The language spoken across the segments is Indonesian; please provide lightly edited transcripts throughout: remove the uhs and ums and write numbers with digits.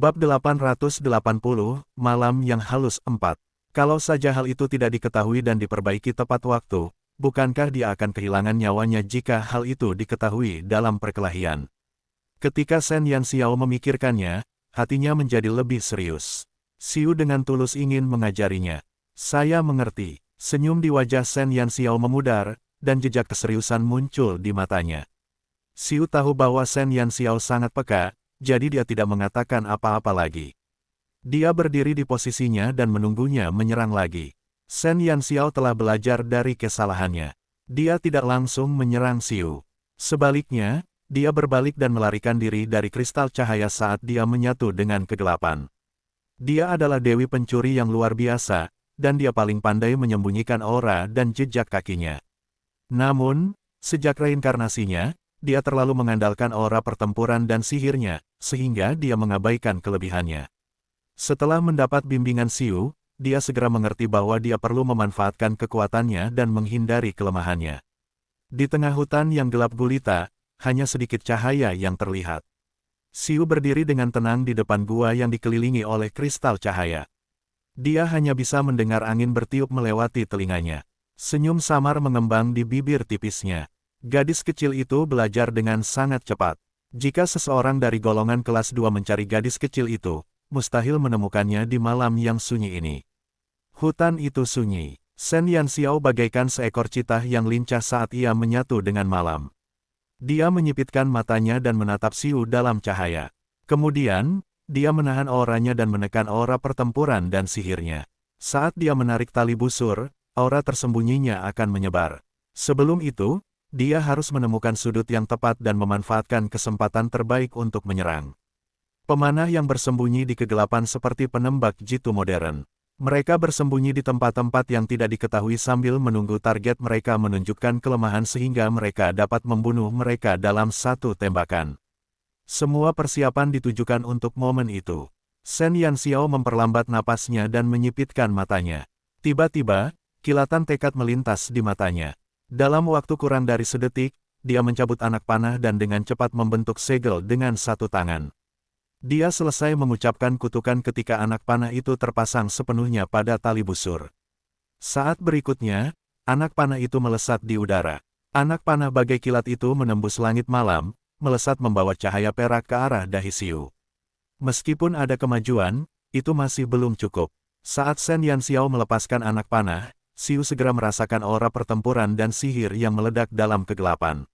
Bab 880, Malam yang Halus 4. Kalau saja hal itu tidak diketahui dan diperbaiki tepat waktu, bukankah dia akan kehilangan nyawanya jika hal itu diketahui dalam perkelahian? Ketika Shen Yanxiao memikirkannya, hatinya menjadi lebih serius. Xiu dengan tulus ingin mengajarinya. Saya mengerti. Senyum di wajah Shen Yanxiao memudar, dan jejak keseriusan muncul di matanya. Xiu tahu bahwa Shen Yanxiao sangat peka, jadi dia tidak mengatakan apa-apa lagi. Dia berdiri di posisinya dan menunggunya menyerang lagi. Shen Yanxiao telah belajar dari kesalahannya. Dia tidak langsung menyerang Xiu. Sebaliknya, dia berbalik dan melarikan diri dari kristal cahaya saat dia menyatu dengan kegelapan. Dia adalah dewi pencuri yang luar biasa, dan dia paling pandai menyembunyikan aura dan jejak kakinya. Namun, sejak reinkarnasinya, dia terlalu mengandalkan aura pertempuran dan sihirnya, sehingga dia mengabaikan kelebihannya. Setelah mendapat bimbingan Xiu, dia segera mengerti bahwa dia perlu memanfaatkan kekuatannya dan menghindari kelemahannya. Di tengah hutan yang gelap gulita, hanya sedikit cahaya yang terlihat. Xiu berdiri dengan tenang di depan gua yang dikelilingi oleh kristal cahaya. Dia hanya bisa mendengar angin bertiup melewati telinganya. Senyum samar mengembang di bibir tipisnya. Gadis kecil itu belajar dengan sangat cepat. Jika seseorang dari golongan kelas 2 mencari gadis kecil itu, mustahil menemukannya di malam yang sunyi ini. Hutan itu sunyi. Shen Yanxiao bagaikan seekor citah yang lincah saat ia menyatu dengan malam. Dia menyipitkan matanya dan menatap Xiu dalam cahaya. Kemudian, dia menahan auranya dan menekan aura pertempuran dan sihirnya. Saat dia menarik tali busur, aura tersembunyinya akan menyebar. Sebelum itu, dia harus menemukan sudut yang tepat dan memanfaatkan kesempatan terbaik untuk menyerang. Pemanah yang bersembunyi di kegelapan seperti penembak jitu modern. Mereka bersembunyi di tempat-tempat yang tidak diketahui sambil menunggu target mereka menunjukkan kelemahan sehingga mereka dapat membunuh mereka dalam satu tembakan. Semua persiapan ditujukan untuk momen itu. Shen Yanxiao memperlambat napasnya dan menyipitkan matanya. Tiba-tiba, kilatan tekad melintas di matanya. Dalam waktu kurang dari sedetik, dia mencabut anak panah dan dengan cepat membentuk segel dengan satu tangan. Dia selesai mengucapkan kutukan ketika anak panah itu terpasang sepenuhnya pada tali busur. Saat berikutnya, anak panah itu melesat di udara. Anak panah bagai kilat itu menembus langit malam, melesat membawa cahaya perak ke arah dahi Xiu. Meskipun ada kemajuan, itu masih belum cukup. Saat Shen Yanxiao melepaskan anak panah, Xiu segera merasakan aura pertempuran dan sihir yang meledak dalam kegelapan.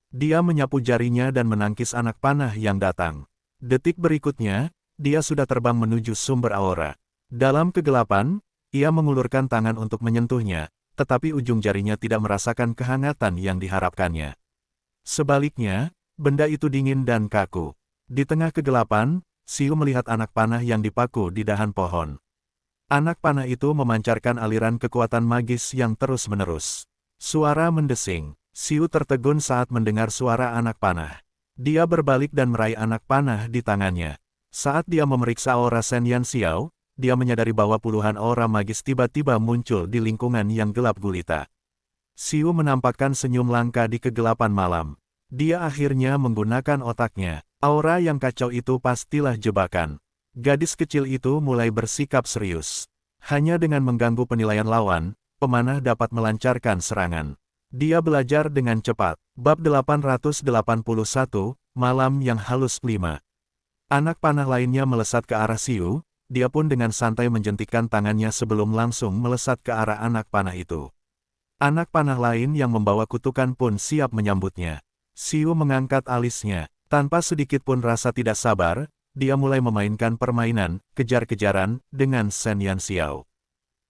Dia menyapu jarinya dan menangkis anak panah yang datang. Detik berikutnya, dia sudah terbang menuju sumber aura. Dalam kegelapan, ia mengulurkan tangan untuk menyentuhnya, tetapi ujung jarinya tidak merasakan kehangatan yang diharapkannya. Sebaliknya, benda itu dingin dan kaku. Di tengah kegelapan, Xiu melihat anak panah yang dipaku di dahan pohon. Anak panah itu memancarkan aliran kekuatan magis yang terus-menerus. Suara mendesing. Xiu tertegun saat mendengar suara anak panah. Dia berbalik dan meraih anak panah di tangannya. Saat dia memeriksa aura Shen Yanxiao, dia menyadari bahwa puluhan aura magis tiba-tiba muncul di lingkungan yang gelap gulita. Xiu menampakkan senyum langka di kegelapan malam. Dia akhirnya menggunakan otaknya. Aura yang kacau itu pastilah jebakan. Gadis kecil itu mulai bersikap serius. Hanya dengan mengganggu penilaian lawan, pemanah dapat melancarkan serangan. Dia belajar dengan cepat. Bab 881, Malam yang Halus 5. Anak panah lainnya melesat ke arah Xiu, dia pun dengan santai menjentikkan tangannya sebelum langsung melesat ke arah anak panah itu. Anak panah lain yang membawa kutukan pun siap menyambutnya. Xiu mengangkat alisnya. Tanpa sedikit pun rasa tidak sabar, dia mulai memainkan permainan, kejar-kejaran, dengan Shen Yanxiao.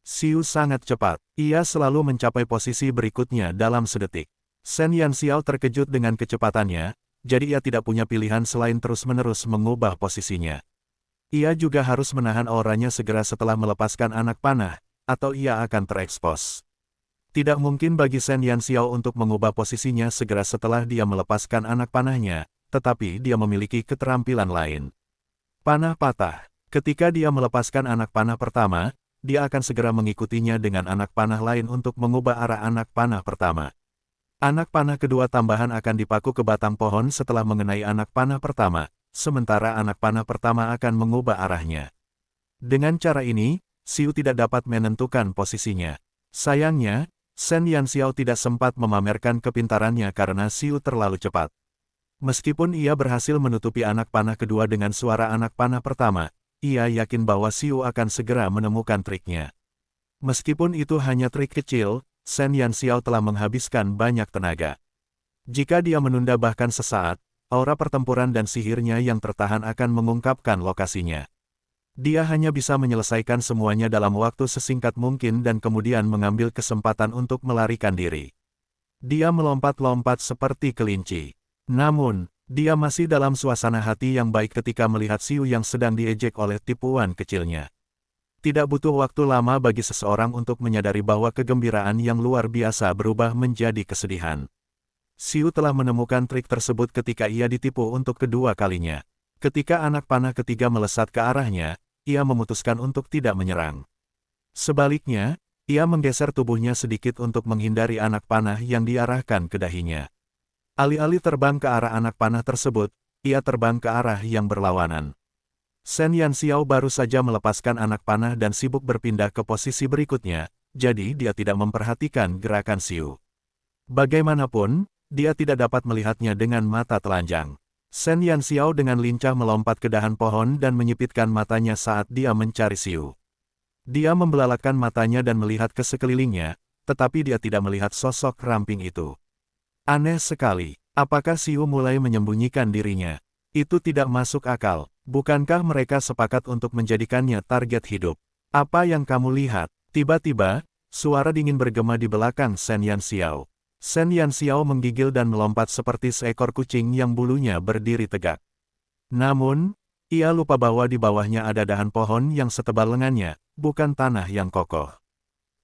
Xiu sangat cepat. Ia selalu mencapai posisi berikutnya dalam sedetik. Shen Yanxiao terkejut dengan kecepatannya, jadi ia tidak punya pilihan selain terus-menerus mengubah posisinya. Ia juga harus menahan auranya segera setelah melepaskan anak panah, atau ia akan terekspos. Tidak mungkin bagi Shen Yanxiao untuk mengubah posisinya segera setelah dia melepaskan anak panahnya, tetapi dia memiliki keterampilan lain. Panah patah. Ketika dia melepaskan anak panah pertama, dia akan segera mengikutinya dengan anak panah lain untuk mengubah arah anak panah pertama. Anak panah kedua tambahan akan dipaku ke batang pohon setelah mengenai anak panah pertama, sementara anak panah pertama akan mengubah arahnya. Dengan cara ini, Xiu tidak dapat menentukan posisinya. Sayangnya, Shen Yanxiao tidak sempat memamerkan kepintarannya karena Xiu terlalu cepat. Meskipun ia berhasil menutupi anak panah kedua dengan suara anak panah pertama, ia yakin bahwa Xiu akan segera menemukan triknya. Meskipun itu hanya trik kecil, Shen Yanxiao telah menghabiskan banyak tenaga. Jika dia menunda bahkan sesaat, aura pertempuran dan sihirnya yang tertahan akan mengungkapkan lokasinya. Dia hanya bisa menyelesaikan semuanya dalam waktu sesingkat mungkin dan kemudian mengambil kesempatan untuk melarikan diri. Dia melompat-lompat seperti kelinci. Namun, dia masih dalam suasana hati yang baik ketika melihat Xiu yang sedang diejek oleh tipuan kecilnya. Tidak butuh waktu lama bagi seseorang untuk menyadari bahwa kegembiraan yang luar biasa berubah menjadi kesedihan. Xiu telah menemukan trik tersebut ketika ia ditipu untuk kedua kalinya. Ketika anak panah ketiga melesat ke arahnya, ia memutuskan untuk tidak menyerang. Sebaliknya, ia menggeser tubuhnya sedikit untuk menghindari anak panah yang diarahkan ke dahinya. Alih-alih terbang ke arah anak panah tersebut, ia terbang ke arah yang berlawanan. Shen Yanxiao baru saja melepaskan anak panah dan sibuk berpindah ke posisi berikutnya, jadi dia tidak memperhatikan gerakan Xiu. Bagaimanapun, dia tidak dapat melihatnya dengan mata telanjang. Shen Yanxiao dengan lincah melompat ke dahan pohon dan menyipitkan matanya saat dia mencari Xiu. Dia membelalakan matanya dan melihat ke sekelilingnya, tetapi dia tidak melihat sosok ramping itu. Aneh sekali, apakah Xiu mulai menyembunyikan dirinya? Itu tidak masuk akal. Bukankah mereka sepakat untuk menjadikannya target hidup? Apa yang kamu lihat? Tiba-tiba, suara dingin bergema di belakang Shen Yanxiao. Shen Yanxiao menggigil dan melompat seperti seekor kucing yang bulunya berdiri tegak. Namun, ia lupa bahwa di bawahnya ada dahan pohon yang setebal lengannya, bukan tanah yang kokoh.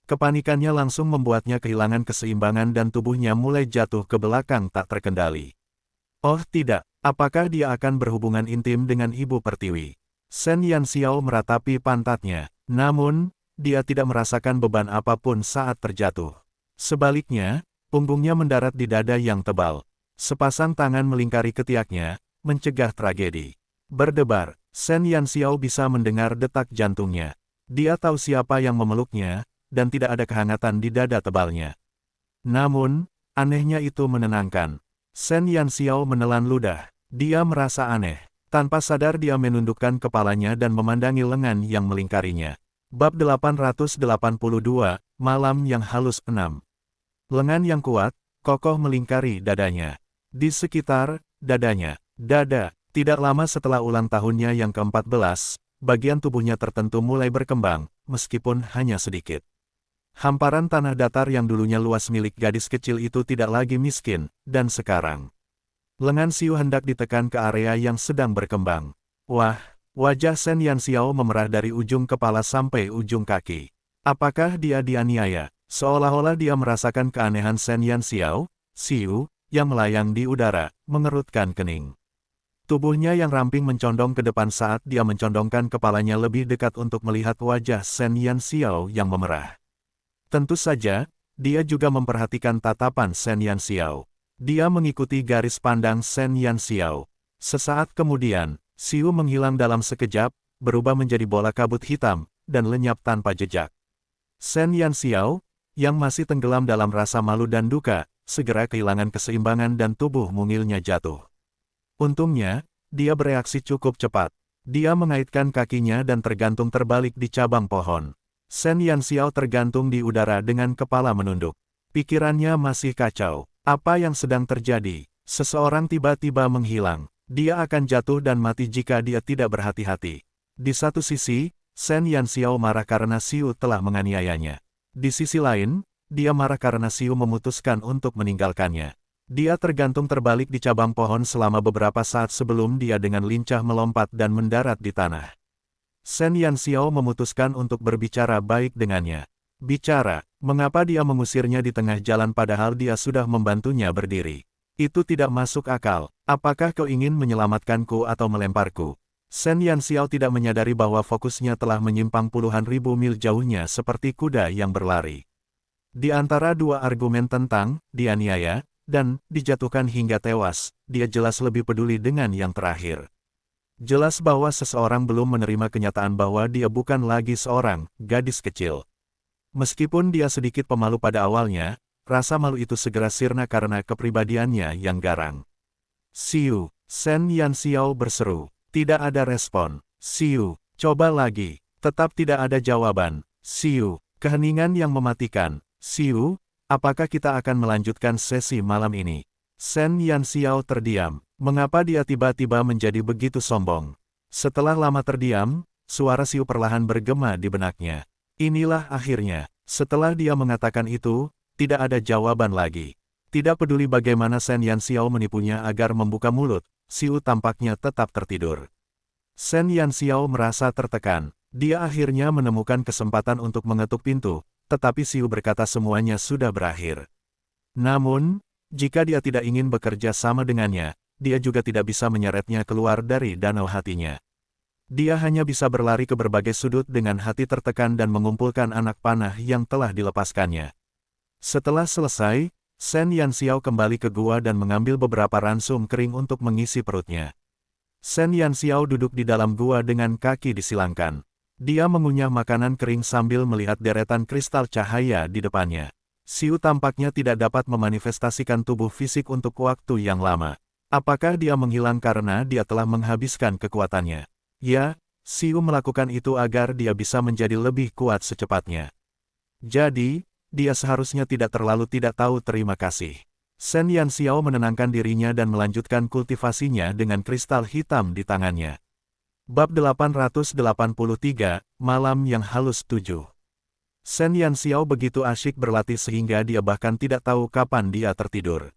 Kepanikannya langsung membuatnya kehilangan keseimbangan dan tubuhnya mulai jatuh ke belakang tak terkendali. Oh tidak, apakah dia akan berhubungan intim dengan Ibu Pertiwi? Shen Yanxiao meratapi pantatnya, namun, dia tidak merasakan beban apapun saat terjatuh. Sebaliknya, punggungnya mendarat di dada yang tebal. Sepasang tangan melingkari ketiaknya, mencegah tragedi. Berdebar, Shen Yanxiao bisa mendengar detak jantungnya. Dia tahu siapa yang memeluknya, dan tidak ada kehangatan di dada tebalnya. Namun, anehnya itu menenangkan. Shen Yanxiao menelan ludah. Dia merasa aneh. Tanpa sadar dia menundukkan kepalanya dan memandangi lengan yang melingkarinya. Bab 882, Malam yang Halus 6. Lengan yang kuat, kokoh melingkari dadanya. Di sekitar dadanya, tidak lama setelah ulang tahunnya yang ke-14, bagian tubuhnya tertentu mulai berkembang, meskipun hanya sedikit. Hamparan tanah datar yang dulunya luas milik gadis kecil itu tidak lagi miskin, dan sekarang lengan Xiu hendak ditekan ke area yang sedang berkembang. Wah, wajah Shen Yanxiao memerah dari ujung kepala sampai ujung kaki. Apakah dia dianiaya? Seolah-olah dia merasakan keanehan Shen Yanxiao, Xiu, yang melayang di udara, mengerutkan kening. Tubuhnya yang ramping mencondong ke depan saat dia mencondongkan kepalanya lebih dekat untuk melihat wajah Shen Yanxiao yang memerah. Tentu saja, dia juga memperhatikan tatapan Shen Yanxiao. Dia mengikuti garis pandang Shen Yanxiao. Sesaat kemudian, Xiu menghilang dalam sekejap, berubah menjadi bola kabut hitam, dan lenyap tanpa jejak. Shen Yanxiao, yang masih tenggelam dalam rasa malu dan duka, segera kehilangan keseimbangan dan tubuh mungilnya jatuh. Untungnya, dia bereaksi cukup cepat. Dia mengaitkan kakinya dan tergantung terbalik di cabang pohon. Shen Yanxiao tergantung di udara dengan kepala menunduk. Pikirannya masih kacau. Apa yang sedang terjadi? Seseorang tiba-tiba menghilang. Dia akan jatuh dan mati jika dia tidak berhati-hati. Di satu sisi, Shen Yanxiao marah karena Xiu telah menganiayanya. Di sisi lain, dia marah karena Xiu memutuskan untuk meninggalkannya. Dia tergantung terbalik di cabang pohon selama beberapa saat sebelum dia dengan lincah melompat dan mendarat di tanah. Shen Yanxiao memutuskan untuk berbicara baik dengannya. Bicara, mengapa dia mengusirnya di tengah jalan padahal dia sudah membantunya berdiri? Itu tidak masuk akal. Apakah kau ingin menyelamatkanku atau melemparku? Shen Yanxiao tidak menyadari bahwa fokusnya telah menyimpang puluhan ribu mil jauhnya seperti kuda yang berlari. Di antara dua argumen tentang dianiaya dan dijatuhkan hingga tewas, dia jelas lebih peduli dengan yang terakhir. Jelas bahwa seseorang belum menerima kenyataan bahwa dia bukan lagi seorang gadis kecil. Meskipun dia sedikit pemalu pada awalnya, rasa malu itu segera sirna karena kepribadiannya yang garang. "Xiu," Shen Yanxiao berseru. Tidak ada respon. "Xiu, coba lagi." Tetap tidak ada jawaban. "Xiu," keheningan yang mematikan. "Xiu, apakah kita akan melanjutkan sesi malam ini?" Shen Yanxiao terdiam. Mengapa dia tiba-tiba menjadi begitu sombong? Setelah lama terdiam, suara Xiu perlahan bergema di benaknya. Inilah akhirnya. Setelah dia mengatakan itu, tidak ada jawaban lagi. Tidak peduli bagaimana Shen Yanxiao menipunya agar membuka mulut, Xiu tampaknya tetap tertidur. Shen Yanxiao merasa tertekan. Dia akhirnya menemukan kesempatan untuk mengetuk pintu, tetapi Xiu berkata semuanya sudah berakhir. Namun, jika dia tidak ingin bekerja sama dengannya, dia juga tidak bisa menyeretnya keluar dari danau hatinya. Dia hanya bisa berlari ke berbagai sudut dengan hati tertekan dan mengumpulkan anak panah yang telah dilepaskannya. Setelah selesai, Shen Yanxiao kembali ke gua dan mengambil beberapa ransum kering untuk mengisi perutnya. Shen Yanxiao duduk di dalam gua dengan kaki disilangkan. Dia mengunyah makanan kering sambil melihat deretan kristal cahaya di depannya. Xiu tampaknya tidak dapat memanifestasikan tubuh fisik untuk waktu yang lama. Apakah dia menghilang karena dia telah menghabiskan kekuatannya? Ya, Xiu melakukan itu agar dia bisa menjadi lebih kuat secepatnya. Jadi, dia seharusnya tidak terlalu tidak tahu terima kasih. Shen Yanxiao menenangkan dirinya dan melanjutkan kultivasinya dengan kristal hitam di tangannya. Bab 883, Malam yang Halus 7. Shen Yanxiao begitu asyik berlatih sehingga dia bahkan tidak tahu kapan dia tertidur.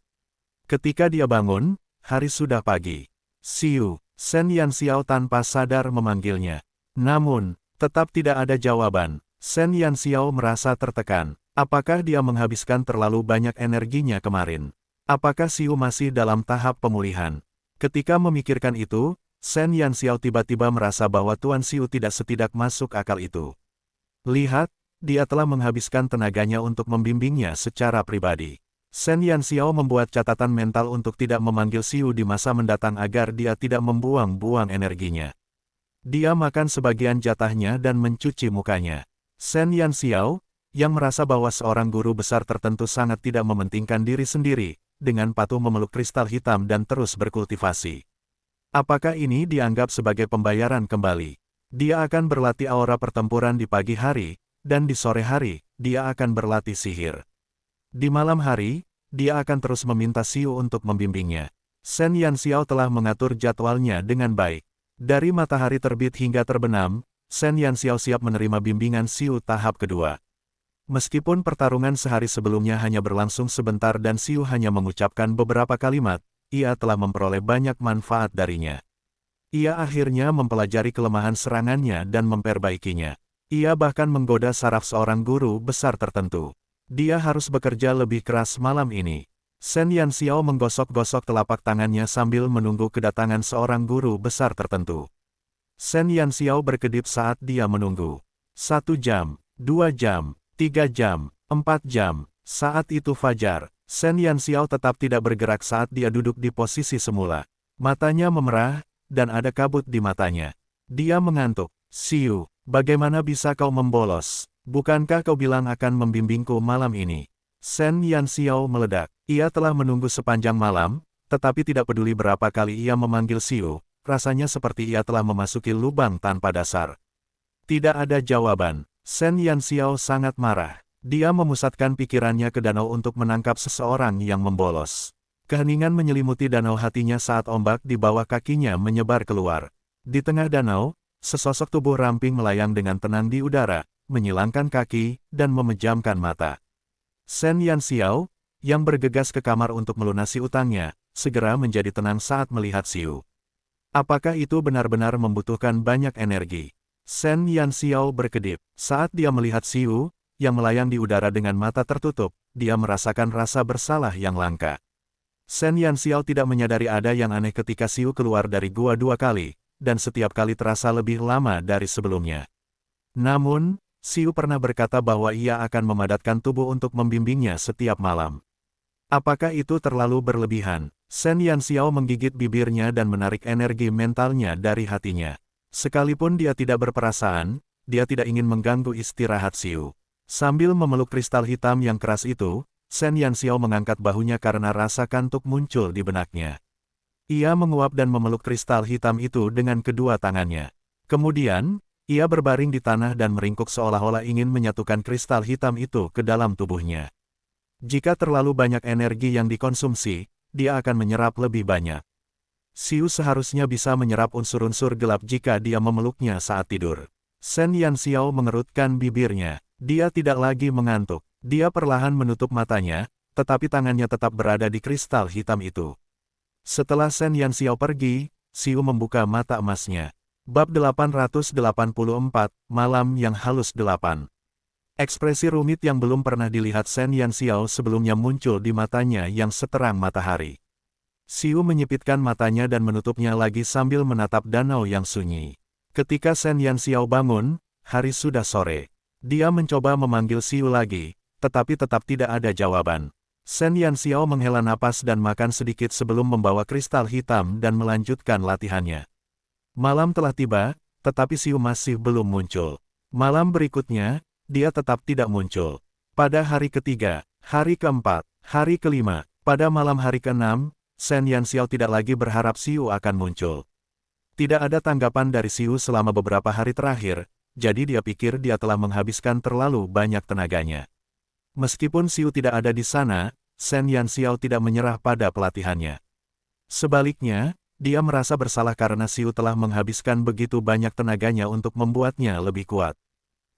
Ketika dia bangun, hari sudah pagi. "Xiu," Shen Yanxiao tanpa sadar memanggilnya. Namun, tetap tidak ada jawaban. Shen Yanxiao merasa tertekan. Apakah dia menghabiskan terlalu banyak energinya kemarin? Apakah Xiu masih dalam tahap pemulihan? Ketika memikirkan itu, Shen Yanxiao tiba-tiba merasa bahwa Tuan Xiu tidak setidak masuk akal itu. Lihat, dia telah menghabiskan tenaganya untuk membimbingnya secara pribadi. Shen Yanxiao membuat catatan mental untuk tidak memanggil Xiu di masa mendatang agar dia tidak membuang-buang energinya. Dia makan sebagian jatahnya dan mencuci mukanya. Shen Yanxiao, yang merasa bahwa seorang guru besar tertentu sangat tidak mementingkan diri sendiri, dengan patuh memeluk kristal hitam dan terus berkultivasi. Apakah ini dianggap sebagai pembayaran kembali? Dia akan berlatih aura pertempuran di pagi hari, dan di sore hari, dia akan berlatih sihir. Di malam hari, dia akan terus meminta Xiu untuk membimbingnya. Shen Yanxiao telah mengatur jadwalnya dengan baik. Dari matahari terbit hingga terbenam, Shen Yanxiao siap menerima bimbingan Xiu tahap kedua. Meskipun pertarungan sehari sebelumnya hanya berlangsung sebentar dan Xiu hanya mengucapkan beberapa kalimat, ia telah memperoleh banyak manfaat darinya. Ia akhirnya mempelajari kelemahan serangannya dan memperbaikinya. Ia bahkan menggoda saraf seorang guru besar tertentu. Dia harus bekerja lebih keras malam ini. Shen Yanxiao menggosok-gosok telapak tangannya sambil menunggu kedatangan seorang guru besar tertentu. Shen Yanxiao berkedip saat dia menunggu. 1 jam, 2 jam, 3 jam, 4 jam. Saat itu fajar. Shen Yanxiao tetap tidak bergerak saat dia duduk di posisi semula. Matanya memerah, dan ada kabut di matanya. Dia mengantuk. "Xiu, bagaimana bisa kau membolos? Bukankah kau bilang akan membimbingku malam ini?" Shen Yanxiao meledak. Ia telah menunggu sepanjang malam, tetapi tidak peduli berapa kali ia memanggil Xiu, rasanya seperti ia telah memasuki lubang tanpa dasar. Tidak ada jawaban. Shen Yanxiao sangat marah. Dia memusatkan pikirannya ke danau untuk menangkap seseorang yang membolos. Keheningan menyelimuti danau hatinya saat ombak di bawah kakinya menyebar keluar. Di tengah danau, sesosok tubuh ramping melayang dengan tenang di udara, menyilangkan kaki, dan memejamkan mata. Shen Yanxiao, yang bergegas ke kamar untuk melunasi utangnya, segera menjadi tenang saat melihat Xiu. Apakah itu benar-benar membutuhkan banyak energi? Shen Yanxiao berkedip. Saat dia melihat Xiu, yang melayang di udara dengan mata tertutup, dia merasakan rasa bersalah yang langka. Shen Yanxiao tidak menyadari ada yang aneh ketika Xiu keluar dari gua 2 kali, dan setiap kali terasa lebih lama dari sebelumnya. Namun, Xiu pernah berkata bahwa ia akan memadatkan tubuh untuk membimbingnya setiap malam. Apakah itu terlalu berlebihan? Shen Yanxiao menggigit bibirnya dan menarik energi mentalnya dari hatinya. Sekalipun dia tidak berperasaan, dia tidak ingin mengganggu istirahat Xiu. Sambil memeluk kristal hitam yang keras itu, Shen Yanxiao mengangkat bahunya karena rasa kantuk muncul di benaknya. Ia menguap dan memeluk kristal hitam itu dengan kedua tangannya. Kemudian, ia berbaring di tanah dan meringkuk seolah-olah ingin menyatukan kristal hitam itu ke dalam tubuhnya. Jika terlalu banyak energi yang dikonsumsi, dia akan menyerap lebih banyak. Xiu seharusnya bisa menyerap unsur-unsur gelap jika dia memeluknya saat tidur. Shen Yanxiao mengerutkan bibirnya. Dia tidak lagi mengantuk. Dia perlahan menutup matanya, tetapi tangannya tetap berada di kristal hitam itu. Setelah Shen Yanxiao pergi, Xiu membuka mata emasnya. Bab 884, Malam yang Halus 8. Ekspresi rumit yang belum pernah dilihat Shen Yanxiao sebelumnya muncul di matanya yang seterang matahari. Xiu menyipitkan matanya dan menutupnya lagi sambil menatap danau yang sunyi. Ketika Shen Yanxiao bangun, hari sudah sore. Dia mencoba memanggil Xiu lagi, tetapi tetap tidak ada jawaban. Shen Yanxiao menghela napas dan makan sedikit sebelum membawa kristal hitam dan melanjutkan latihannya. Malam telah tiba, tetapi Xiu masih belum muncul. Malam berikutnya, dia tetap tidak muncul. Pada hari ketiga, hari keempat, hari kelima, pada malam hari keenam, Shen Yanxiao tidak lagi berharap Xiu akan muncul. Tidak ada tanggapan dari Xiu selama beberapa hari terakhir, jadi dia pikir dia telah menghabiskan terlalu banyak tenaganya. Meskipun Xiu tidak ada di sana, Shen Yanxiao tidak menyerah pada pelatihannya. Sebaliknya, dia merasa bersalah karena Xiu telah menghabiskan begitu banyak tenaganya untuk membuatnya lebih kuat.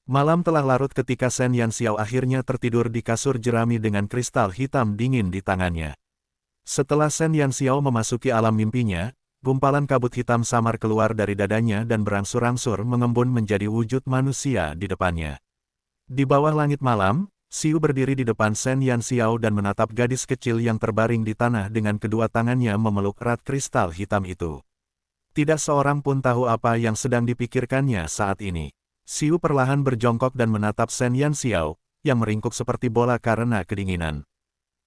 Malam telah larut ketika Shen Yanxiao akhirnya tertidur di kasur jerami dengan kristal hitam dingin di tangannya. Setelah Shen Yanxiao memasuki alam mimpinya, gumpalan kabut hitam samar keluar dari dadanya dan berangsur-angsur mengembun menjadi wujud manusia di depannya. Di bawah langit malam, Xiu berdiri di depan Shen Yanxiao dan menatap gadis kecil yang terbaring di tanah dengan kedua tangannya memeluk erat kristal hitam itu. Tidak seorang pun tahu apa yang sedang dipikirkannya saat ini. Xiu perlahan berjongkok dan menatap Shen Yanxiao, yang meringkuk seperti bola karena kedinginan.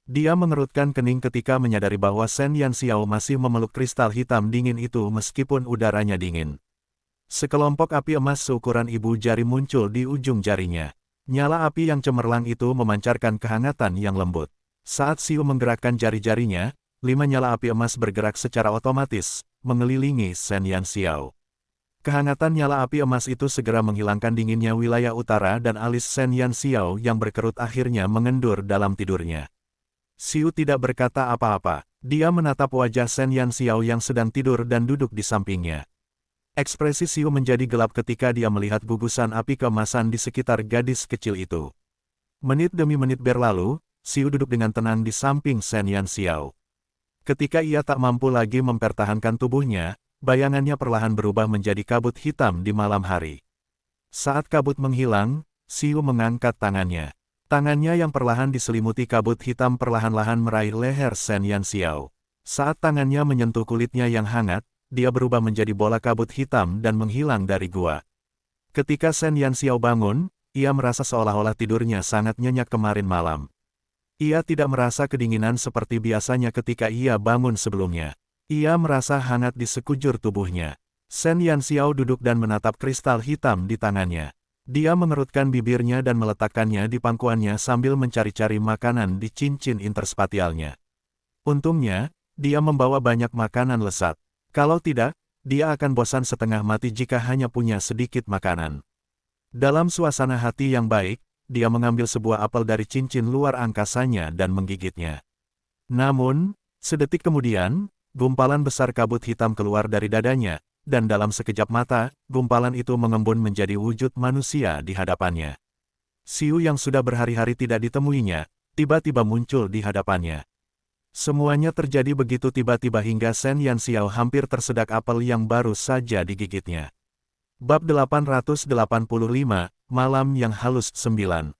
Dia mengerutkan kening ketika menyadari bahwa Shen Yanxiao masih memeluk kristal hitam dingin itu meskipun udaranya dingin. Sekelompok api emas seukuran ibu jari muncul di ujung jarinya. Nyala api yang cemerlang itu memancarkan kehangatan yang lembut. Saat Xiu menggerakkan jari-jarinya, 5 nyala api emas bergerak secara otomatis, mengelilingi Shen Yanxiao. Kehangatan nyala api emas itu segera menghilangkan dinginnya wilayah utara dan alis Shen Yanxiao yang berkerut akhirnya mengendur dalam tidurnya. Xiu tidak berkata apa-apa. Dia menatap wajah Shen Yanxiao yang sedang tidur dan duduk di sampingnya. Ekspresi Xiu menjadi gelap ketika dia melihat gugusan api keemasan di sekitar gadis kecil itu. Menit demi menit berlalu, Xiu duduk dengan tenang di samping Shen Yanxiao. Ketika ia tak mampu lagi mempertahankan tubuhnya, bayangannya perlahan berubah menjadi kabut hitam di malam hari. Saat kabut menghilang, Xiu mengangkat tangannya. Tangannya yang perlahan diselimuti kabut hitam perlahan-lahan meraih leher Shen Yanxiao. Saat tangannya menyentuh kulitnya yang hangat, dia berubah menjadi bola kabut hitam dan menghilang dari gua. Ketika Shen Yanxiao bangun, ia merasa seolah-olah tidurnya sangat nyenyak kemarin malam. Ia tidak merasa kedinginan seperti biasanya ketika ia bangun sebelumnya. Ia merasa hangat di sekujur tubuhnya. Shen Yanxiao duduk dan menatap kristal hitam di tangannya. Dia mengerutkan bibirnya dan meletakkannya di pangkuannya sambil mencari-cari makanan di cincin interspatialnya. Untungnya, dia membawa banyak makanan lesat. Kalau tidak, dia akan bosan setengah mati jika hanya punya sedikit makanan. Dalam suasana hati yang baik, dia mengambil sebuah apel dari cincin luar angkasanya dan menggigitnya. Namun, sedetik kemudian, gumpalan besar kabut hitam keluar dari dadanya, dan dalam sekejap mata, gumpalan itu mengembun menjadi wujud manusia di hadapannya. Xiu yang sudah berhari-hari tidak ditemuinya, tiba-tiba muncul di hadapannya. Semuanya terjadi begitu tiba-tiba hingga Shen Yanxiao hampir tersedak apel yang baru saja digigitnya. Bab 885, Malam yang Halus 9.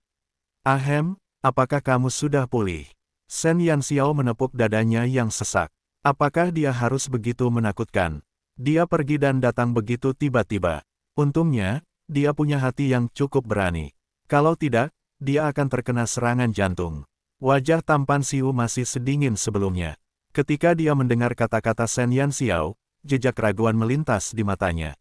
Ahem, apakah kamu sudah pulih? Shen Yanxiao menepuk dadanya yang sesak. Apakah dia harus begitu menakutkan? Dia pergi dan datang begitu tiba-tiba. Untungnya, dia punya hati yang cukup berani. Kalau tidak, dia akan terkena serangan jantung. Wajah tampan Xiu masih sedingin sebelumnya. Ketika dia mendengar kata-kata Shen Yanxiao, jejak keraguan melintas di matanya.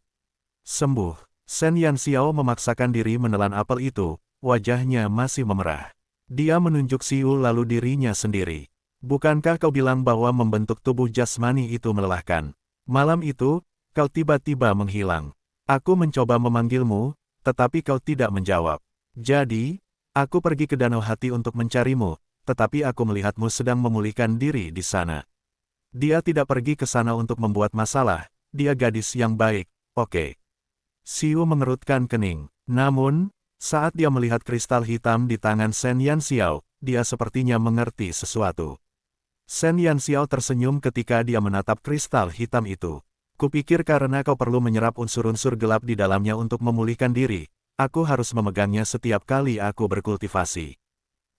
Sembuh. Shen Yanxiao memaksakan diri menelan apel itu, wajahnya masih memerah. Dia menunjuk Xiu lalu dirinya sendiri. Bukankah kau bilang bahwa membentuk tubuh jasmani itu melelahkan? Malam itu, kau tiba-tiba menghilang. Aku mencoba memanggilmu, tetapi kau tidak menjawab. Jadi, aku pergi ke Danau Hati untuk mencarimu, tetapi aku melihatmu sedang memulihkan diri di sana. Dia tidak pergi ke sana untuk membuat masalah, dia gadis yang baik, oke. Xiu mengerutkan kening. Namun, saat dia melihat kristal hitam di tangan Shen Yanxiao, dia sepertinya mengerti sesuatu. Shen Yanxiao tersenyum ketika dia menatap kristal hitam itu. Kupikir karena kau perlu menyerap unsur-unsur gelap di dalamnya untuk memulihkan diri, aku harus memegangnya setiap kali aku berkultivasi.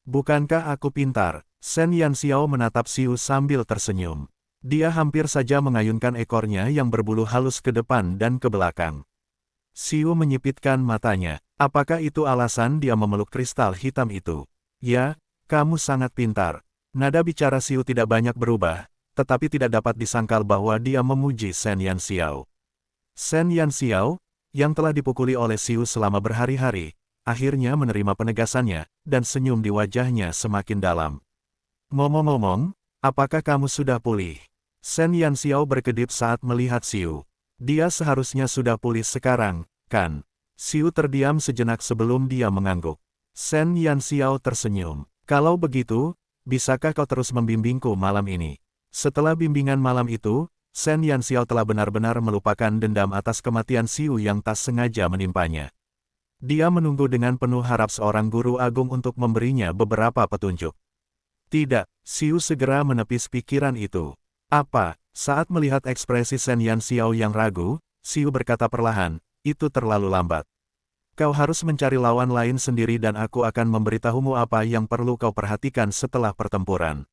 Bukankah aku pintar? Shen Yanxiao menatap Xiu sambil tersenyum. Dia hampir saja mengayunkan ekornya yang berbulu halus ke depan dan ke belakang. Xiu menyipitkan matanya. Apakah itu alasan dia memeluk kristal hitam itu? Ya, kamu sangat pintar. Nada bicara Xiu tidak banyak berubah, tetapi tidak dapat disangkal bahwa dia memuji Shen Yanxiao. Shen Yanxiao, yang telah dipukuli oleh Xiu selama berhari-hari, akhirnya menerima penegasannya, dan senyum di wajahnya semakin dalam. Ngomong-ngomong, apakah kamu sudah pulih? Shen Yanxiao berkedip saat melihat Xiu. Dia seharusnya sudah pulih sekarang, kan? Xiu terdiam sejenak sebelum dia mengangguk. Shen Yanxiao tersenyum. Kalau begitu, bisakah kau terus membimbingku malam ini? Setelah bimbingan malam itu, Shen Yanxiao telah benar-benar melupakan dendam atas kematian Xiu yang tak sengaja menimpanya. Dia menunggu dengan penuh harap seorang guru agung untuk memberinya beberapa petunjuk. Tidak, Xiu segera menepis pikiran itu. Apa? Saat melihat ekspresi Shen Yanxiao yang ragu, Xiu berkata perlahan, itu terlalu lambat. Kau harus mencari lawan lain sendiri dan aku akan memberitahumu apa yang perlu kau perhatikan setelah pertempuran.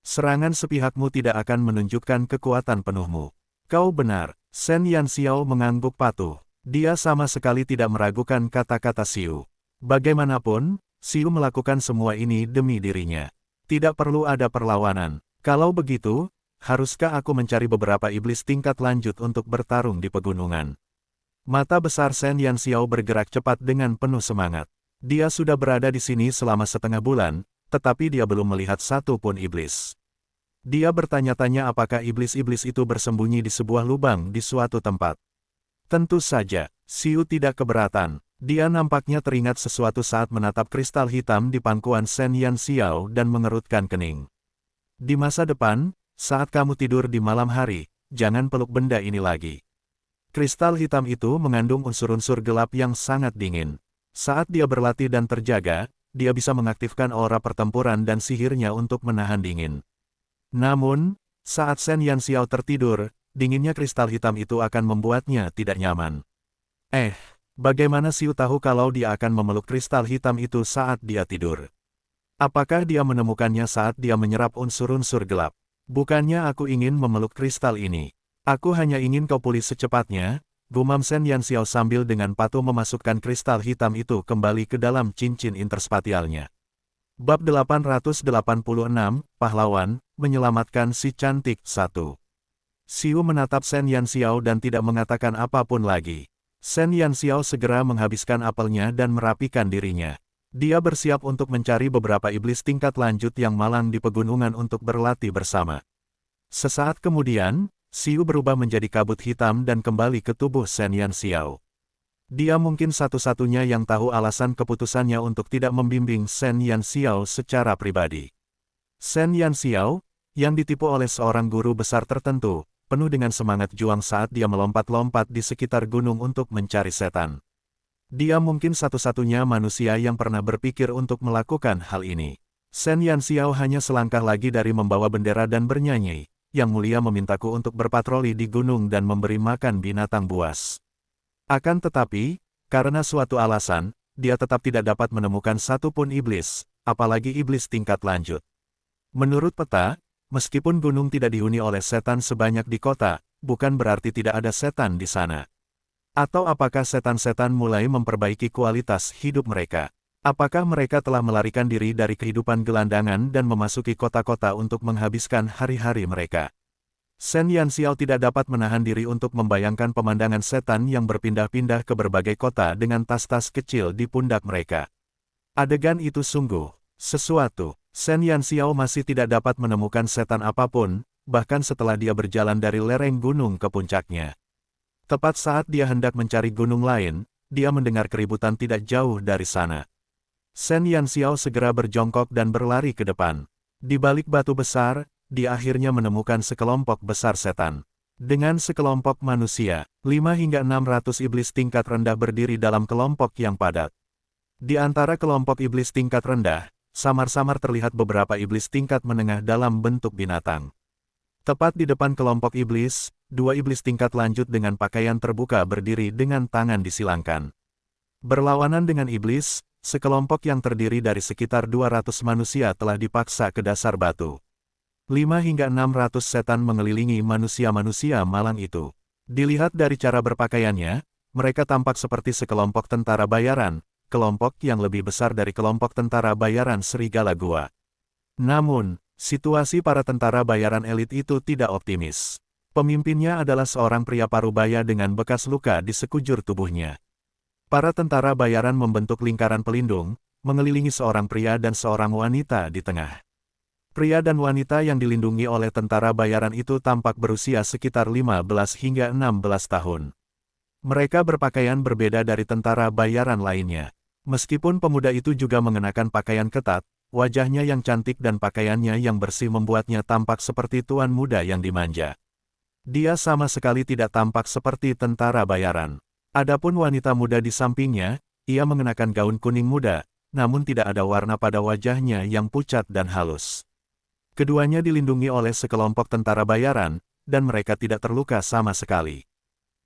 Serangan sepihakmu tidak akan menunjukkan kekuatan penuhmu. Kau benar, Shen Yanxiao mengangguk patuh. Dia sama sekali tidak meragukan kata-kata Xiu. Bagaimanapun, Xiu melakukan semua ini demi dirinya. Tidak perlu ada perlawanan. Kalau begitu, haruskah aku mencari beberapa iblis tingkat lanjut untuk bertarung di pegunungan? Mata besar Shen Yanxiao bergerak cepat dengan penuh semangat. Dia sudah berada di sini selama setengah bulan, tetapi dia belum melihat satu pun iblis. Dia bertanya-tanya apakah iblis-iblis itu bersembunyi di sebuah lubang di suatu tempat. Tentu saja, Xiu tidak keberatan. Dia nampaknya teringat sesuatu saat menatap kristal hitam di pangkuan Shen Yanxiao dan mengerutkan kening. Di masa depan, saat kamu tidur di malam hari, jangan peluk benda ini lagi. Kristal hitam itu mengandung unsur-unsur gelap yang sangat dingin. Saat dia berlatih dan terjaga, dia bisa mengaktifkan aura pertempuran dan sihirnya untuk menahan dingin. Namun, saat Shen Yanxiao tertidur, dinginnya kristal hitam itu akan membuatnya tidak nyaman. Bagaimana Xiu tahu kalau dia akan memeluk kristal hitam itu saat dia tidur? Apakah dia menemukannya saat dia menyerap unsur-unsur gelap? Bukannya aku ingin memeluk kristal ini. Aku hanya ingin kau pulih secepatnya, gumam Shen Yanxiao sambil dengan patuh memasukkan kristal hitam itu kembali ke dalam cincin interspatialnya. Bab 886, Pahlawan, Menyelamatkan si Cantik 1. Xiu menatap Shen Yanxiao dan tidak mengatakan apapun lagi. Shen Yanxiao segera menghabiskan apelnya dan merapikan dirinya. Dia bersiap untuk mencari beberapa iblis tingkat lanjut yang malang di pegunungan untuk berlatih bersama. Sesaat kemudian, Xiu berubah menjadi kabut hitam dan kembali ke tubuh Shen Yanxiao. Dia mungkin satu-satunya yang tahu alasan keputusannya untuk tidak membimbing Shen Yanxiao secara pribadi. Shen Yanxiao, yang ditipu oleh seorang guru besar tertentu, penuh dengan semangat juang saat dia melompat-lompat di sekitar gunung untuk mencari setan. Dia mungkin satu-satunya manusia yang pernah berpikir untuk melakukan hal ini. Shen Yanxiao hanya selangkah lagi dari membawa bendera dan bernyanyi, Yang Mulia memintaku untuk berpatroli di gunung dan memberi makan binatang buas. Akan tetapi, karena suatu alasan, dia tetap tidak dapat menemukan satu pun iblis, apalagi iblis tingkat lanjut. Menurut peta, meskipun gunung tidak dihuni oleh setan sebanyak di kota, bukan berarti tidak ada setan di sana. Atau apakah setan-setan mulai memperbaiki kualitas hidup mereka? Apakah mereka telah melarikan diri dari kehidupan gelandangan dan memasuki kota-kota untuk menghabiskan hari-hari mereka? Shen Yanxiao tidak dapat menahan diri untuk membayangkan pemandangan setan yang berpindah-pindah ke berbagai kota dengan tas-tas kecil di pundak mereka. Adegan itu sungguh sesuatu. Shen Yanxiao masih tidak dapat menemukan setan apapun, bahkan setelah dia berjalan dari lereng gunung ke puncaknya. Tepat saat dia hendak mencari gunung lain, dia mendengar keributan tidak jauh dari sana. Shen Yanxiao segera berjongkok dan berlari ke depan. Di balik batu besar, dia akhirnya menemukan sekelompok besar setan. Dengan sekelompok manusia, 5 hingga 600 iblis tingkat rendah berdiri dalam kelompok yang padat. Di antara kelompok iblis tingkat rendah, samar-samar terlihat beberapa iblis tingkat menengah dalam bentuk binatang. Tepat di depan kelompok iblis, 2 iblis tingkat lanjut dengan pakaian terbuka berdiri dengan tangan disilangkan. Berlawanan dengan iblis, sekelompok yang terdiri dari sekitar 200 manusia telah dipaksa ke dasar batu. 5 hingga 600 setan mengelilingi manusia-manusia malang itu. Dilihat dari cara berpakaiannya, mereka tampak seperti sekelompok tentara bayaran, kelompok yang lebih besar dari kelompok tentara bayaran Serigala Gua. Namun, situasi para tentara bayaran elit itu tidak optimis. Pemimpinnya adalah seorang pria parubaya dengan bekas luka di sekujur tubuhnya. Para tentara bayaran membentuk lingkaran pelindung, mengelilingi seorang pria dan seorang wanita di tengah. Pria dan wanita yang dilindungi oleh tentara bayaran itu tampak berusia sekitar 15 hingga 16 tahun. Mereka berpakaian berbeda dari tentara bayaran lainnya. Meskipun pemuda itu juga mengenakan pakaian ketat, wajahnya yang cantik dan pakaiannya yang bersih membuatnya tampak seperti tuan muda yang dimanja. Dia sama sekali tidak tampak seperti tentara bayaran. Adapun wanita muda di sampingnya, ia mengenakan gaun kuning muda, namun tidak ada warna pada wajahnya yang pucat dan halus. Keduanya dilindungi oleh sekelompok tentara bayaran, dan mereka tidak terluka sama sekali.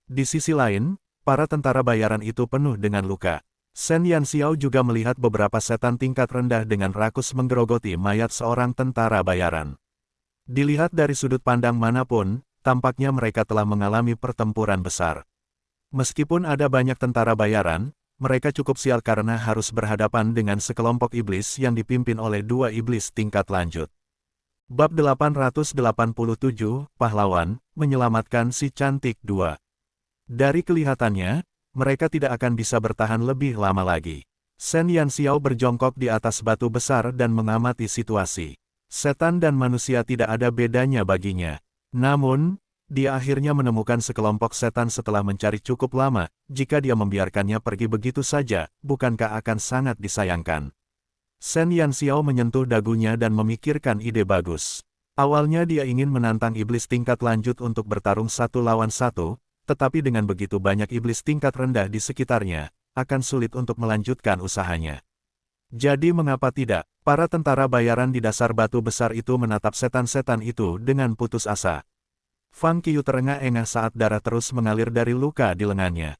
Di sisi lain, para tentara bayaran itu penuh dengan luka. Shen Yanxiao juga melihat beberapa setan tingkat rendah dengan rakus menggerogoti mayat seorang tentara bayaran. Dilihat dari sudut pandang manapun, tampaknya mereka telah mengalami pertempuran besar. Meskipun ada banyak tentara bayaran, mereka cukup sial karena harus berhadapan dengan sekelompok iblis yang dipimpin oleh 2 iblis tingkat lanjut. Bab 887, Pahlawan, menyelamatkan si cantik 2. Dari kelihatannya, mereka tidak akan bisa bertahan lebih lama lagi. Shen Yanxiao berjongkok di atas batu besar dan mengamati situasi. Setan dan manusia tidak ada bedanya baginya. Namun, dia akhirnya menemukan sekelompok setan setelah mencari cukup lama. Jika dia membiarkannya pergi begitu saja, bukankah akan sangat disayangkan? Shen Yanxiao menyentuh dagunya dan memikirkan ide bagus. Awalnya dia ingin menantang iblis tingkat lanjut untuk bertarung 1 lawan 1, tetapi dengan begitu banyak iblis tingkat rendah di sekitarnya, akan sulit untuk melanjutkan usahanya. Jadi mengapa tidak? Para tentara bayaran di dasar batu besar itu menatap setan-setan itu dengan putus asa. Fang Qiu terengah-engah saat darah terus mengalir dari luka di lengannya.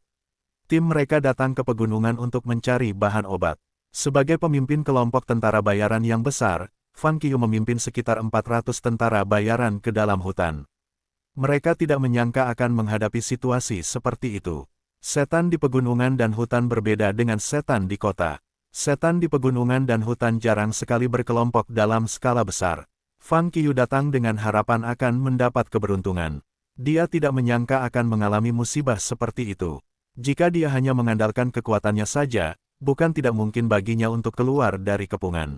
Tim mereka datang ke pegunungan untuk mencari bahan obat. Sebagai pemimpin kelompok tentara bayaran yang besar, Fang Qiu memimpin sekitar 400 tentara bayaran ke dalam hutan. Mereka tidak menyangka akan menghadapi situasi seperti itu. Setan di pegunungan dan hutan berbeda dengan setan di kota. Setan di pegunungan dan hutan jarang sekali berkelompok dalam skala besar. Fang Qiu datang dengan harapan akan mendapat keberuntungan. Dia tidak menyangka akan mengalami musibah seperti itu. Jika dia hanya mengandalkan kekuatannya saja, bukan tidak mungkin baginya untuk keluar dari kepungan.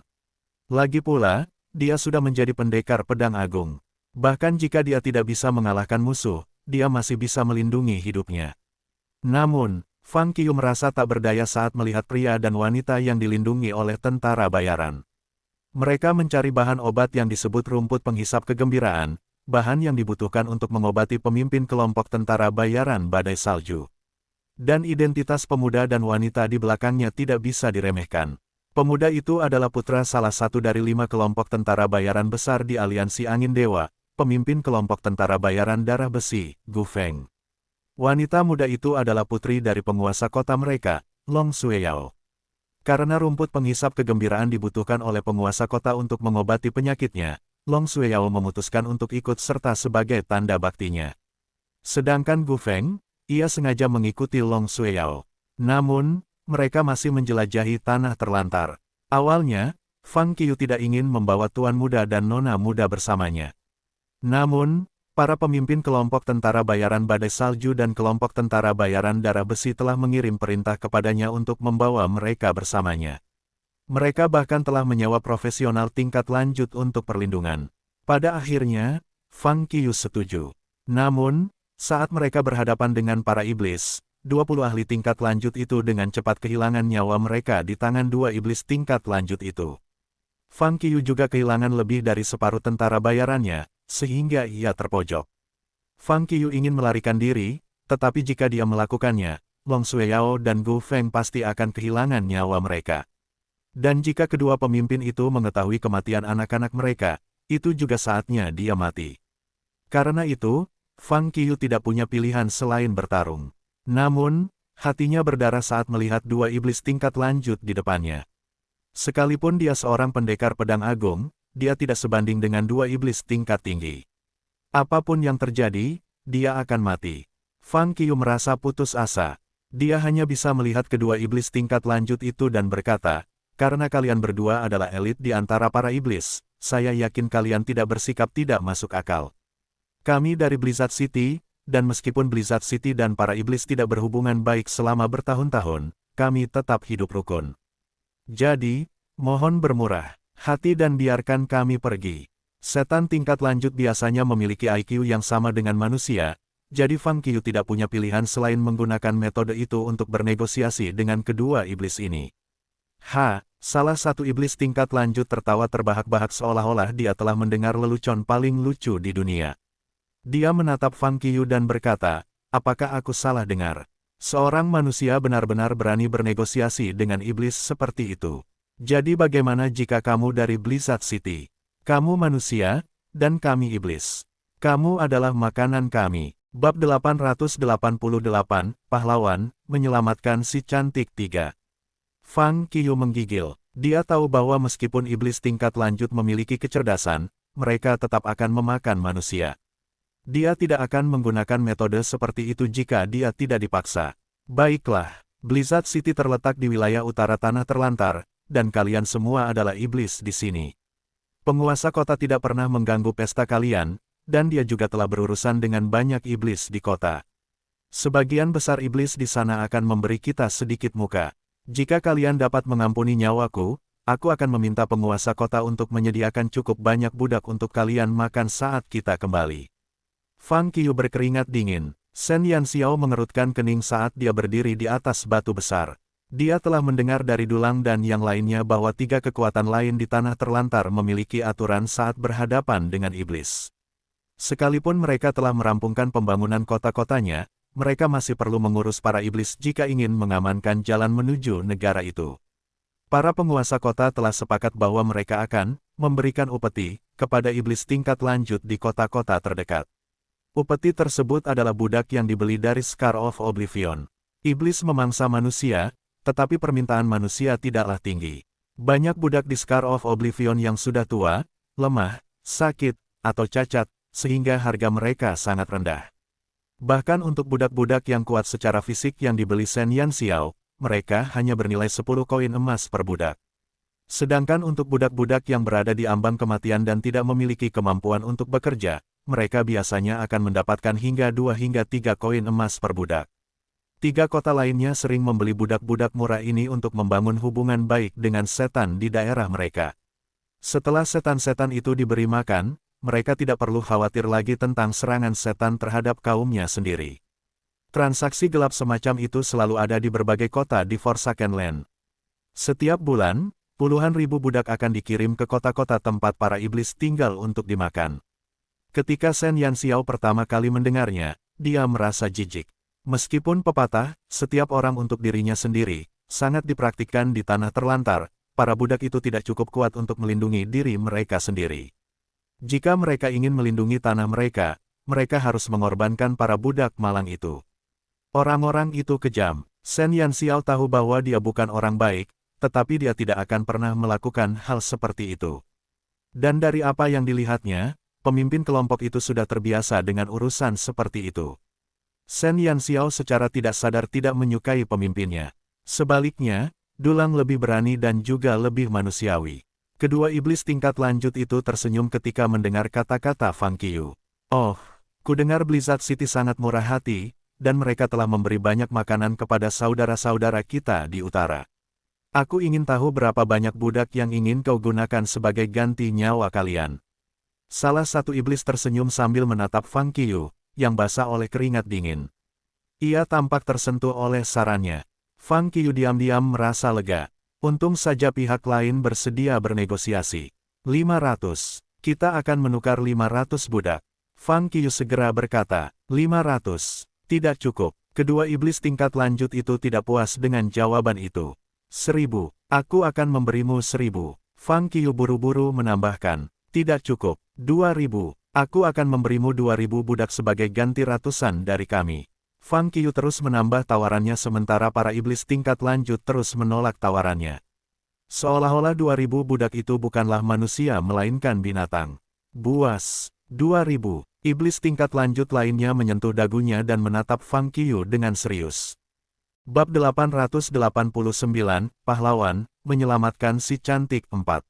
Lagi pula, dia sudah menjadi pendekar pedang agung. Bahkan jika dia tidak bisa mengalahkan musuh, dia masih bisa melindungi hidupnya. Namun, Fang Qiu merasa tak berdaya saat melihat pria dan wanita yang dilindungi oleh tentara bayaran. Mereka mencari bahan obat yang disebut rumput penghisap kegembiraan, bahan yang dibutuhkan untuk mengobati pemimpin kelompok tentara bayaran badai salju. Dan identitas pemuda dan wanita di belakangnya tidak bisa diremehkan. Pemuda itu adalah putra salah satu dari 5 kelompok tentara bayaran besar di Aliansi Angin Dewa, pemimpin kelompok tentara bayaran darah besi, Gu Feng. Wanita muda itu adalah putri dari penguasa kota mereka, Long Sueyao. Karena rumput penghisap kegembiraan dibutuhkan oleh penguasa kota untuk mengobati penyakitnya, Long Sueyao memutuskan untuk ikut serta sebagai tanda baktinya. Sedangkan Gu Feng, ia sengaja mengikuti Long Sueyao. Namun, mereka masih menjelajahi tanah terlantar. Awalnya, Fang Qiu tidak ingin membawa tuan muda dan nona muda bersamanya. Namun, para pemimpin kelompok tentara bayaran badai salju dan kelompok tentara bayaran darah besi telah mengirim perintah kepadanya untuk membawa mereka bersamanya. Mereka bahkan telah menyewa profesional tingkat lanjut untuk perlindungan. Pada akhirnya, Fang Qiu setuju. Namun, saat mereka berhadapan dengan para iblis, 20 ahli tingkat lanjut itu dengan cepat kehilangan nyawa mereka di tangan dua iblis tingkat lanjut itu. Fang Qiu juga kehilangan lebih dari separuh tentara bayarannya, sehingga ia terpojok. Fang Qiu ingin melarikan diri, tetapi jika dia melakukannya, Long Xueyao dan Gu Feng pasti akan kehilangan nyawa mereka. Dan jika kedua pemimpin itu mengetahui kematian anak-anak mereka, itu juga saatnya dia mati. Karena itu, Fang Qiu tidak punya pilihan selain bertarung. Namun, hatinya berdarah saat melihat dua iblis tingkat lanjut di depannya. Sekalipun dia seorang pendekar pedang agung, dia tidak sebanding dengan dua iblis tingkat tinggi. Apapun yang terjadi, dia akan mati. Fang Qiu merasa putus asa. Dia hanya bisa melihat kedua iblis tingkat lanjut itu dan berkata, "Karena kalian berdua adalah elit di antara para iblis, saya yakin kalian tidak bersikap tidak masuk akal. Kami dari Blizzard City, dan meskipun Blizzard City dan para iblis tidak berhubungan baik selama bertahun-tahun, kami tetap hidup rukun. Jadi, mohon bermurah hati dan biarkan kami pergi." Setan tingkat lanjut biasanya memiliki IQ yang sama dengan manusia, jadi Fang Qiu tidak punya pilihan selain menggunakan metode itu untuk bernegosiasi dengan kedua iblis ini. Salah satu iblis tingkat lanjut tertawa terbahak-bahak seolah-olah dia telah mendengar lelucon paling lucu di dunia. Dia menatap Fang Qiu dan berkata, "Apakah aku salah dengar? Seorang manusia benar-benar berani bernegosiasi dengan iblis seperti itu. Jadi bagaimana jika kamu dari Blizzard City? Kamu manusia, dan kami iblis. Kamu adalah makanan kami." Bab 888, Pahlawan, Menyelamatkan si Cantik 3. Fang Qiu menggigil. Dia tahu bahwa meskipun iblis tingkat lanjut memiliki kecerdasan, mereka tetap akan memakan manusia. Dia tidak akan menggunakan metode seperti itu jika dia tidak dipaksa. Baiklah, Blizzard City terletak di wilayah utara tanah terlantar, dan kalian semua adalah iblis di sini. Penguasa kota tidak pernah mengganggu pesta kalian, dan dia juga telah berurusan dengan banyak iblis di kota. Sebagian besar iblis di sana akan memberi kita sedikit muka. Jika kalian dapat mengampuni nyawaku, aku akan meminta penguasa kota untuk menyediakan cukup banyak budak untuk kalian makan saat kita kembali. Fang Qiu berkeringat dingin. Shen Yanxiao mengerutkan kening saat dia berdiri di atas batu besar. Dia telah mendengar dari Dulang dan yang lainnya bahwa tiga kekuatan lain di tanah terlantar memiliki aturan saat berhadapan dengan iblis. Sekalipun mereka telah merampungkan pembangunan kota-kotanya, mereka masih perlu mengurus para iblis jika ingin mengamankan jalan menuju negara itu. Para penguasa kota telah sepakat bahwa mereka akan memberikan upeti kepada iblis tingkat lanjut di kota-kota terdekat. Upeti tersebut adalah budak yang dibeli dari Scar of Oblivion. Iblis memangsa manusia, tetapi permintaan manusia tidaklah tinggi. Banyak budak di Scar of Oblivion yang sudah tua, lemah, sakit, atau cacat, sehingga harga mereka sangat rendah. Bahkan untuk budak-budak yang kuat secara fisik yang dibeli Shen Yanxiao, mereka hanya bernilai 10 koin emas per budak. Sedangkan untuk budak-budak yang berada di ambang kematian dan tidak memiliki kemampuan untuk bekerja, mereka biasanya akan mendapatkan hingga 2 hingga 3 koin emas per budak. Tiga kota lainnya sering membeli budak-budak murah ini untuk membangun hubungan baik dengan setan di daerah mereka. Setelah setan-setan itu diberi makan, mereka tidak perlu khawatir lagi tentang serangan setan terhadap kaumnya sendiri. Transaksi gelap semacam itu selalu ada di berbagai kota di Forsaken Land. Setiap bulan, puluhan ribu budak akan dikirim ke kota-kota tempat para iblis tinggal untuk dimakan. Ketika Shen Yanxiao pertama kali mendengarnya, dia merasa jijik. Meskipun pepatah, setiap orang untuk dirinya sendiri, sangat dipraktikkan di tanah terlantar, para budak itu tidak cukup kuat untuk melindungi diri mereka sendiri. Jika mereka ingin melindungi tanah mereka, mereka harus mengorbankan para budak malang itu. Orang-orang itu kejam. Shen Yanxiao tahu bahwa dia bukan orang baik, tetapi dia tidak akan pernah melakukan hal seperti itu. Dan dari apa yang dilihatnya, pemimpin kelompok itu sudah terbiasa dengan urusan seperti itu. Shen Yanxiao secara tidak sadar tidak menyukai pemimpinnya. Sebaliknya, Dulang lebih berani dan juga lebih manusiawi. Kedua iblis tingkat lanjut itu tersenyum ketika mendengar kata-kata Fang Qiu. Oh, kudengar Blizzard City sangat murah hati, dan mereka telah memberi banyak makanan kepada saudara-saudara kita di utara. Aku ingin tahu berapa banyak budak yang ingin kau gunakan sebagai ganti nyawa kalian. Salah satu iblis tersenyum sambil menatap Fang Qiu, yang basah oleh keringat dingin. Ia tampak tersentuh oleh sarannya. Fang Qiu diam-diam merasa lega. Untung saja pihak lain bersedia bernegosiasi. 500. Kita akan menukar 500 budak. Fang Qiu segera berkata, 500. Tidak cukup. Kedua iblis tingkat lanjut itu tidak puas dengan jawaban itu. 1000. Aku akan memberimu 1000. Fang Qiu buru-buru menambahkan, tidak cukup. 2000. Aku akan memberimu 2000 budak sebagai ganti ratusan dari kami. Fang Qiu terus menambah tawarannya sementara para iblis tingkat lanjut terus menolak tawarannya. Seolah-olah 2000 budak itu bukanlah manusia melainkan binatang. Buas. 2000. Iblis tingkat lanjut lainnya menyentuh dagunya dan menatap Fang Qiu dengan serius. Bab 889, Pahlawan, menyelamatkan si cantik 4.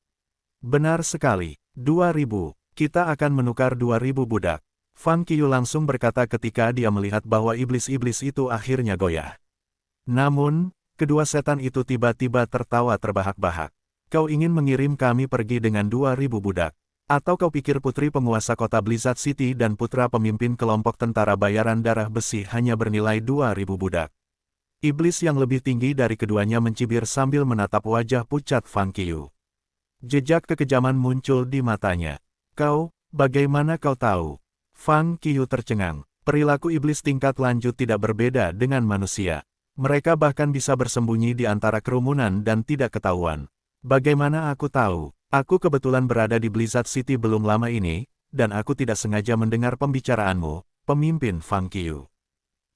Benar sekali, 2000. Kita akan menukar 2000 budak. Fang Qiu langsung berkata ketika dia melihat bahwa iblis-iblis itu akhirnya goyah. Namun, kedua setan itu tiba-tiba tertawa terbahak-bahak. Kau ingin mengirim kami pergi dengan 2000 budak? Atau kau pikir putri penguasa kota Blizzard City dan putra pemimpin kelompok tentara bayaran darah besi hanya bernilai 2000 budak? Iblis yang lebih tinggi dari keduanya mencibir sambil menatap wajah pucat Fang Qiu. Jejak kekejaman muncul di matanya. Kau, bagaimana kau tahu? Fang Qiu tercengang. Perilaku iblis tingkat lanjut tidak berbeda dengan manusia. Mereka bahkan bisa bersembunyi di antara kerumunan dan tidak ketahuan. Bagaimana aku tahu? Aku kebetulan berada di Blizzard City belum lama ini, dan aku tidak sengaja mendengar pembicaraanmu, pemimpin Fang Qiu.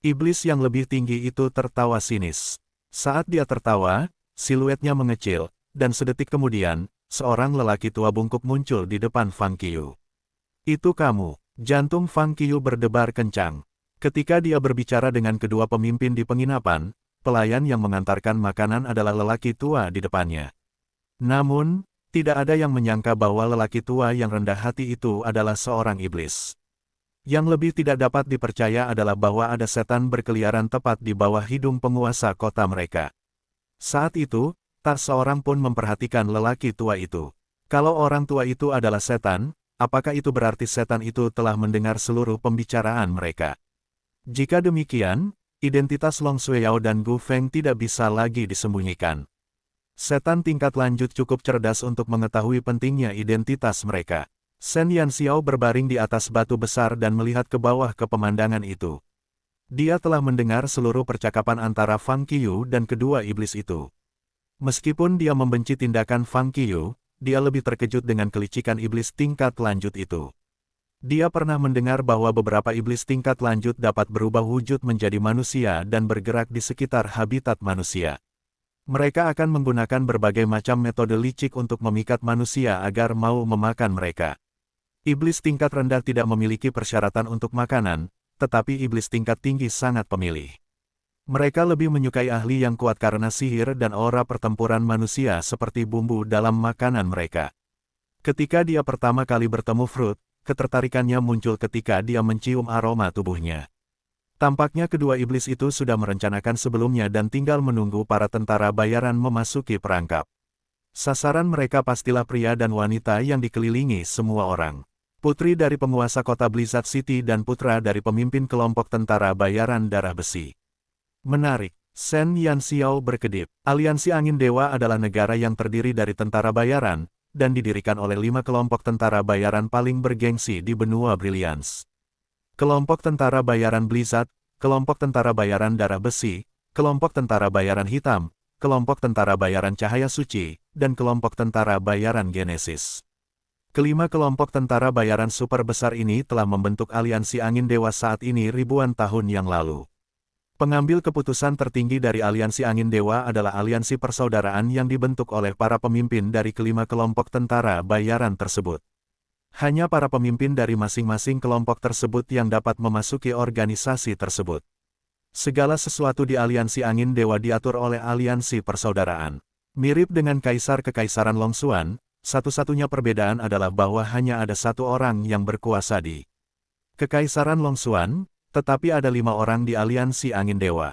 Iblis yang lebih tinggi itu tertawa sinis. Saat dia tertawa, siluetnya mengecil, dan sedetik kemudian, seorang lelaki tua bungkuk muncul di depan Fang Qiu. Itu kamu. Jantung Fang Qiu berdebar kencang. Ketika dia berbicara dengan kedua pemimpin di penginapan, pelayan yang mengantarkan makanan adalah lelaki tua di depannya. Namun, tidak ada yang menyangka bahwa lelaki tua yang rendah hati itu adalah seorang iblis. Yang lebih tidak dapat dipercaya adalah bahwa ada setan berkeliaran tepat di bawah hidung penguasa kota mereka. Saat itu, tak seorang pun memperhatikan lelaki tua itu. Kalau orang tua itu adalah setan, apakah itu berarti setan itu telah mendengar seluruh pembicaraan mereka? Jika demikian, identitas Long Shueyao dan Gu Feng tidak bisa lagi disembunyikan. Setan tingkat lanjut cukup cerdas untuk mengetahui pentingnya identitas mereka. Shen Yanxiao berbaring di atas batu besar dan melihat ke bawah ke pemandangan itu. Dia telah mendengar seluruh percakapan antara Fang Qiu dan kedua iblis itu. Meskipun dia membenci tindakan Fang Qiu, dia lebih terkejut dengan kelicikan iblis tingkat lanjut itu. Dia pernah mendengar bahwa beberapa iblis tingkat lanjut dapat berubah wujud menjadi manusia dan bergerak di sekitar habitat manusia. Mereka akan menggunakan berbagai macam metode licik untuk memikat manusia agar mau memakan mereka. Iblis tingkat rendah tidak memiliki persyaratan untuk makanan, tetapi iblis tingkat tinggi sangat pemilih. Mereka lebih menyukai ahli yang kuat karena sihir dan aura pertempuran manusia seperti bumbu dalam makanan mereka. Ketika dia pertama kali bertemu Fruit, ketertarikannya muncul ketika dia mencium aroma tubuhnya. Tampaknya kedua iblis itu sudah merencanakan sebelumnya dan tinggal menunggu para tentara bayaran memasuki perangkap. Sasaran mereka pastilah pria dan wanita yang dikelilingi semua orang. Putri dari penguasa kota Blizzard City dan putra dari pemimpin kelompok tentara bayaran darah besi. Menarik, Shen Yanxiao berkedip. Aliansi Angin Dewa adalah negara yang terdiri dari tentara bayaran, dan didirikan oleh 5 kelompok tentara bayaran paling bergengsi di benua Brilliance. Kelompok tentara bayaran Blizzard, kelompok tentara bayaran darah besi, kelompok tentara bayaran hitam, kelompok tentara bayaran cahaya suci, dan kelompok tentara bayaran Genesis. Kelima kelompok tentara bayaran super besar ini telah membentuk aliansi Angin Dewa saat ini ribuan tahun yang lalu. Pengambil keputusan tertinggi dari aliansi Angin Dewa adalah aliansi persaudaraan yang dibentuk oleh para pemimpin dari kelima kelompok tentara bayaran tersebut. Hanya para pemimpin dari masing-masing kelompok tersebut yang dapat memasuki organisasi tersebut. Segala sesuatu di aliansi angin dewa diatur oleh aliansi persaudaraan. Mirip dengan Kaisar Kekaisaran Longxuan, satu-satunya perbedaan adalah bahwa hanya ada satu orang yang berkuasa di Kekaisaran Longxuan, tetapi ada 5 orang di aliansi angin dewa.